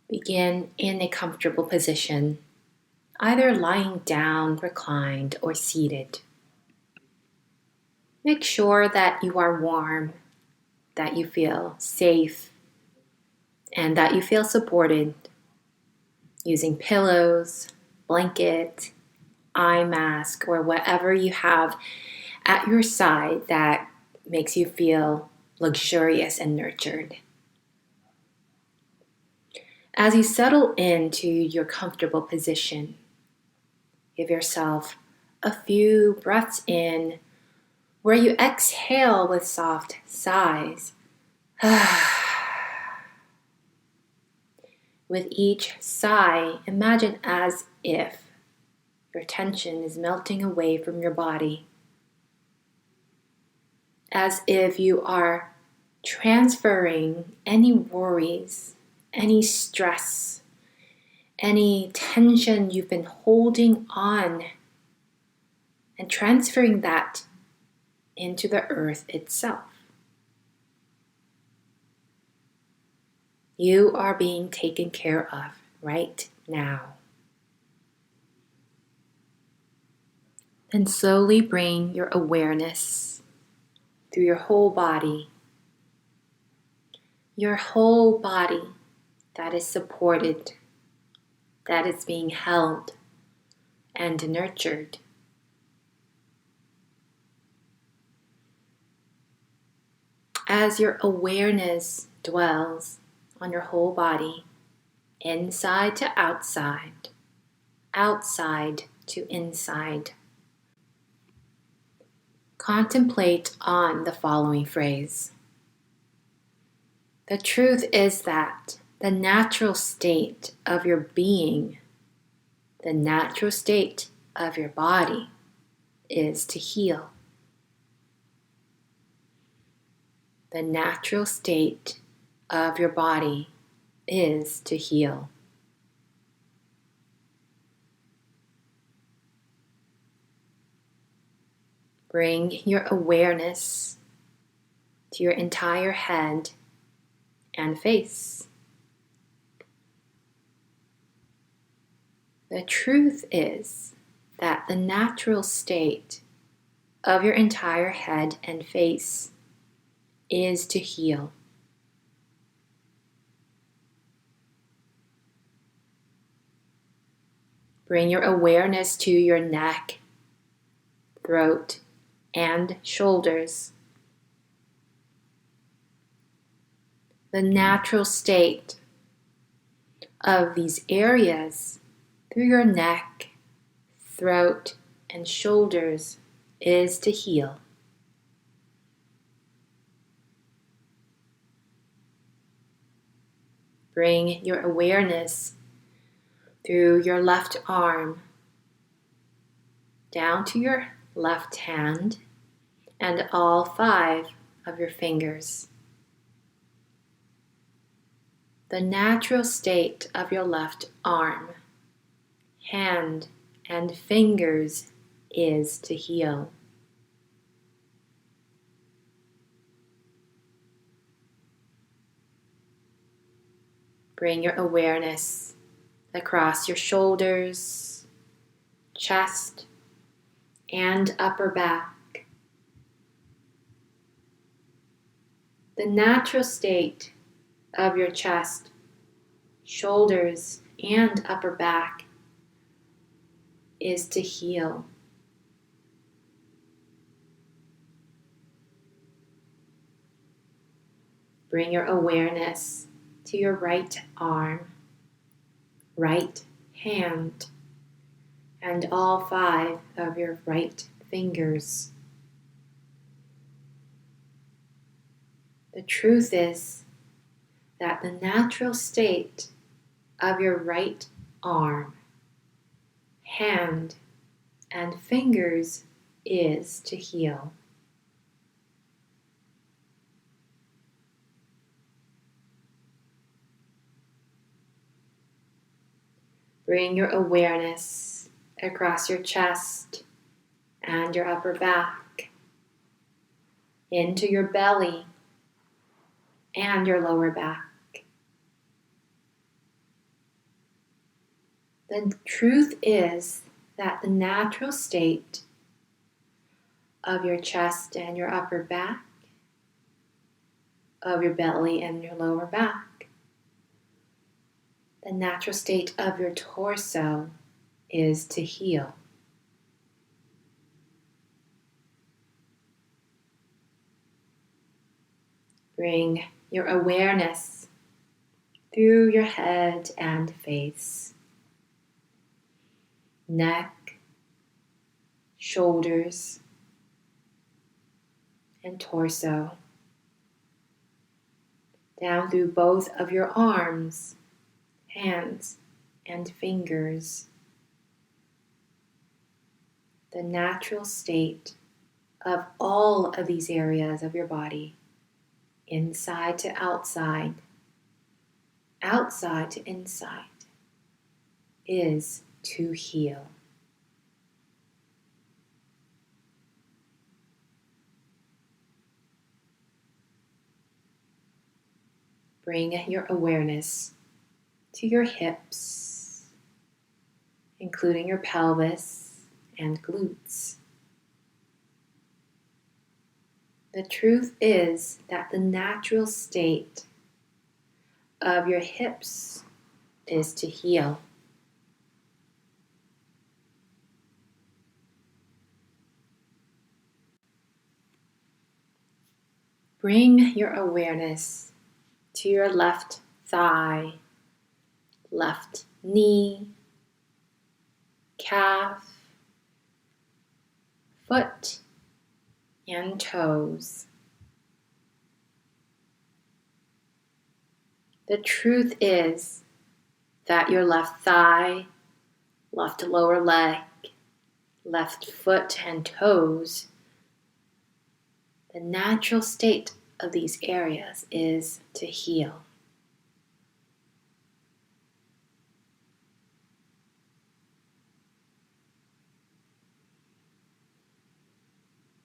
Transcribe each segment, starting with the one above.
Begin in a comfortable position, either lying down, reclined, or seated. Make sure that you are warm, that you feel safe, and that you feel supported using pillows, blanket, eye mask, or whatever you have at your side that makes you feel luxurious and nurtured. As you settle into your comfortable position, give yourself a few breaths in where you exhale with soft sighs. With each sigh, imagine as if your tension is melting away from your body, as if you are transferring any worries, any stress, any tension you've been holding on, and transferring that into the earth itself. You are being taken care of right now. Then slowly bring your awareness through your whole body. Your whole body that is supported, that is being held and nurtured. As your awareness dwells on your whole body, inside to outside, outside to inside, contemplate on the following phrase. The truth is that the natural state of your being, the natural state of your body, is to heal. The natural state of your body is to heal. Bring your awareness to your entire head and face. The truth is that the natural state of your entire head and face is to heal. Bring your awareness to your neck, throat, and shoulders. The natural state of these areas through your neck, throat, and shoulders is to heal. Bring your awareness through your left arm, down to your left hand, and all 5 of your fingers. The natural state of your left arm, hand, and fingers is to heal. Bring your awareness across your shoulders, chest, and upper back. The natural state of your chest, shoulders, and upper back is to heal. Bring your awareness to your right arm, right hand, and all 5 of your right fingers. The truth is that the natural state of your right arm, hand, and fingers is to heal. Bring your awareness across your chest and your upper back, into your belly and your lower back. The truth is that the natural state of your chest and your upper back, of your belly and your lower back, the natural state of your torso is to heal. Bring your awareness through your head and face, neck, shoulders, and torso, down through both of your arms, hands, and fingers. The natural state of all of these areas of your body, inside to outside, outside to inside, is to heal. Bring your awareness to your hips, including your pelvis and glutes. The truth is that the natural state of your hips is to heal. Bring your awareness to your left thigh, left knee, calf, foot, and toes. The truth is that your left thigh, left lower leg, left foot, and toes, the natural state of these areas is to heal.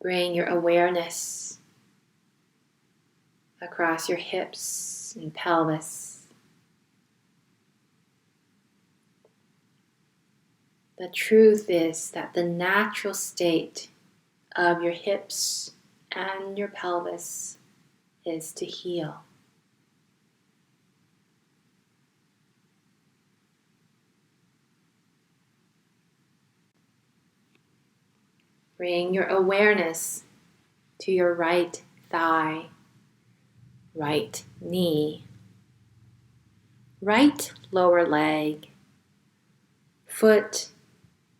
Bring your awareness across your hips and pelvis. The truth is that the natural state of your hips and your pelvis is to heal. Bring your awareness to your right thigh, right knee, right lower leg, foot,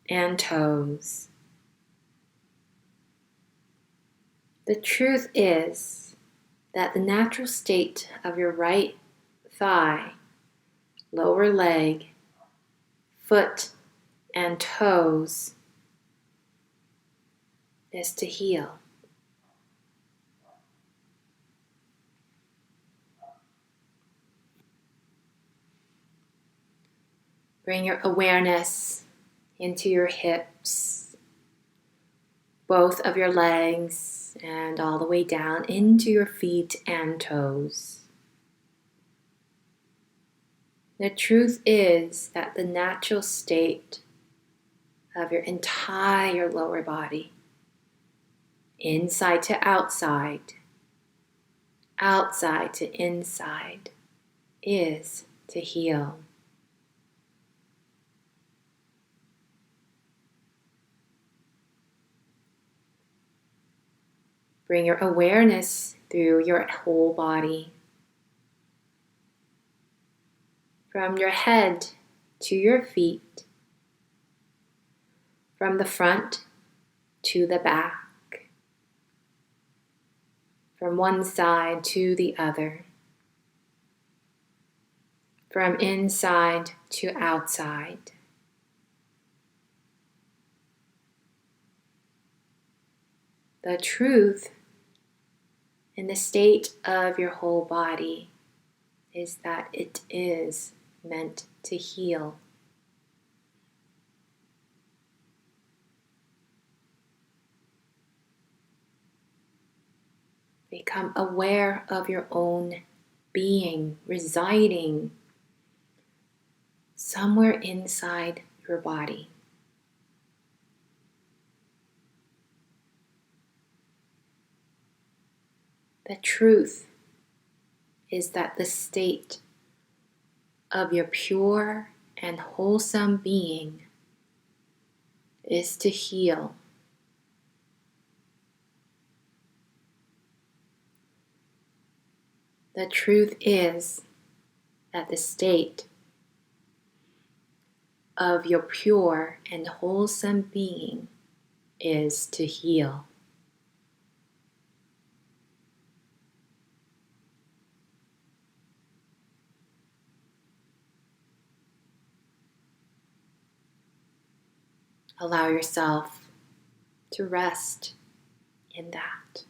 and toes. The truth is that the natural state of your right thigh, lower leg, foot, and toes is to heal. Bring your awareness into your hips, both of your legs, and all the way down into your feet and toes. The truth is that the natural state of your entire lower body, inside to outside, outside to inside, is to heal. Bring your awareness through your whole body, from your head to your feet, from the front to the back, from one side to the other, from inside to outside. The truth in the state of your whole body is that it is meant to heal. Become aware of your own being residing somewhere inside your body. The truth is that the state of your pure and wholesome being is to heal. The truth is that the state of your pure and wholesome being is to heal. Allow yourself to rest in that.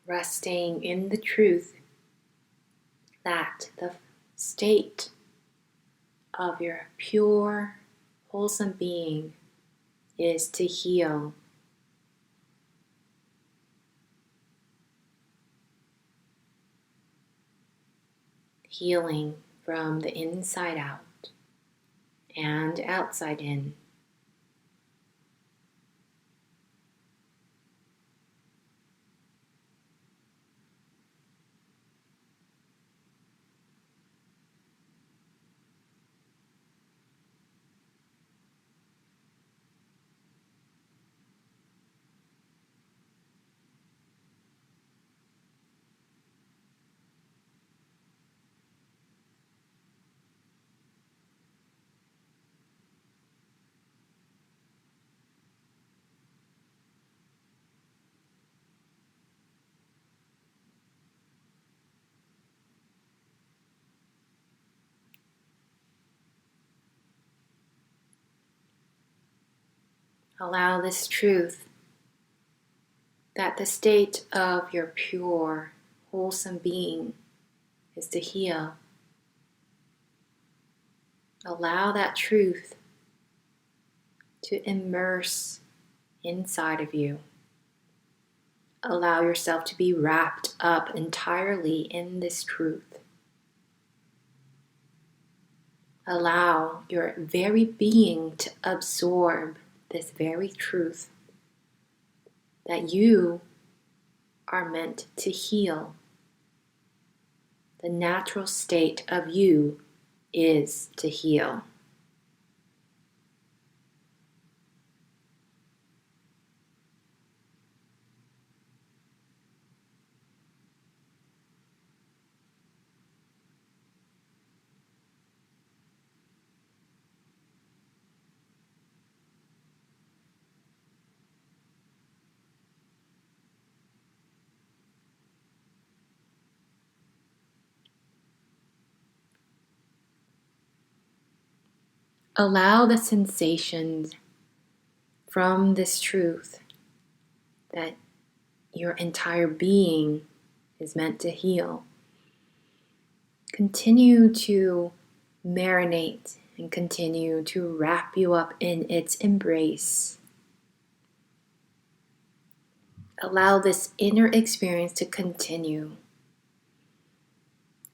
Resting in the truth that the state of your pure, wholesome being is to heal. Healing from the inside out and outside in. Allow this truth that the state of your pure, wholesome being is to heal. Allow that truth to immerse inside of you. Allow yourself to be wrapped up entirely in this truth. Allow your very being to absorb this very truth that you are meant to heal. The natural state of you is to heal. allow the sensations from this truth that your entire being is meant to heal. Continue to marinate and continue to wrap you up in its embrace. Allow this inner experience to continue.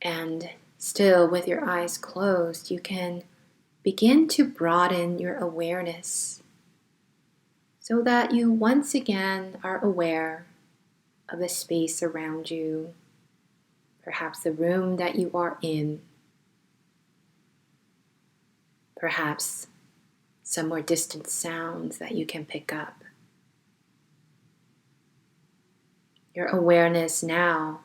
And still, with your eyes closed, you can begin to broaden your awareness so that you once again are aware of the space around you, perhaps the room that you are in, perhaps some more distant sounds that you can pick up. Your awareness now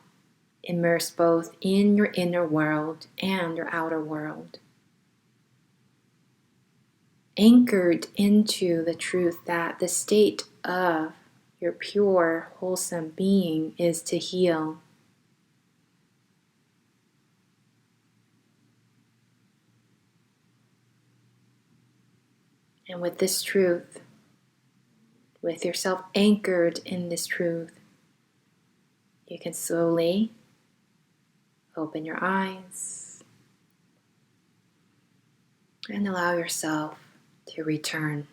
immersed both in your inner world and your outer world, anchored into the truth that the state of your pure, wholesome being is to heal. And with this truth, with yourself anchored in this truth, you can slowly open your eyes and allow yourself to return.